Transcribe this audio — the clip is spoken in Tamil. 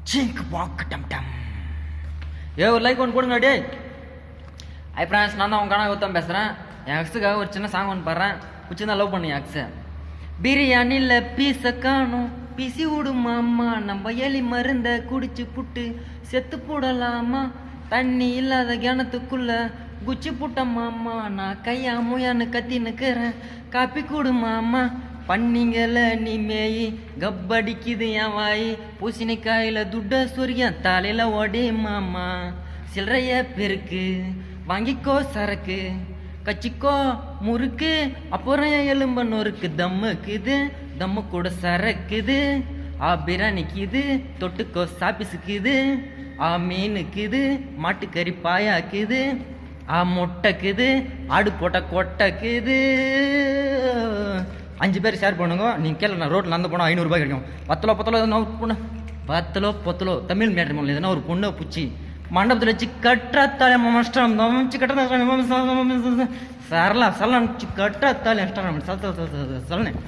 சிங்க் வாக் டம் டம். ஒரு லைக் ஒன்று போடுங்க டே. ஐ ஃப்ரெண்ட்ஸ், நான் தான் உங்க காணா கௌதம் பேசுகிறேன். என் எக்ஸுக்காக ஒரு சின்ன சாங் ஒன்று பாடுறேன். பிடிச்சிருந்தா லவ் பண்ணு என் எக்ஸை. பிரியாணியில் பீஸை காணும், பிசி விடுமாம்மா, நம்ம எலி மருந்த குடிச்சு புட்டு செத்து போடலாமா, தண்ணி இல்லாத கிணத்துக்குள்ள குச்சி புட்டம்மாம்மா, நான் கையா முயான்னு கத்தினுக்கிறேன், காப்பி கூடுமாம்மா, பண்ணிங்கல நீ மேயி கப்படிக்குது என் வாயி, பூசணிக்காயில துட்ட சொரியம் தலையில ஓடி மாமா, சில்லறைய பெருக்கு வாங்கிக்கோ சரக்கு, கச்சிக்கோ முறுக்கு, அப்புறம் எலும்ப நொறுக்கு, தம்முக்குது தம்மு கூட சரக்குது, பிரியாணிக்குது தொட்டுக்கோ சாப்பிசுக்குது, மீனுக்குது மாட்டுக்கறி பாயாக்குது, முட்டைக்குது ஆடு போட்ட கொட்டைக்குது. 5 பேர் ஷேர் பண்ணுங்க. நீங்கள் கேள்வி நான் ரோட்டில் நடந்து போனால் 500 ரூபாய் கிடைக்கும். பத்தலோ எதுனா ஒரு பொண்ணு பத்தலோ தமிழ் மேட்ரு மூலம் எதுனா ஒரு பொண்ணை பிடிச்சி மண்டபத்தில் வச்சு கட்டாத்தாலே மாஸ்டர் கட்ட சரலாம் சரலாம் கட்டாத்தாலே சொல்லணேன்.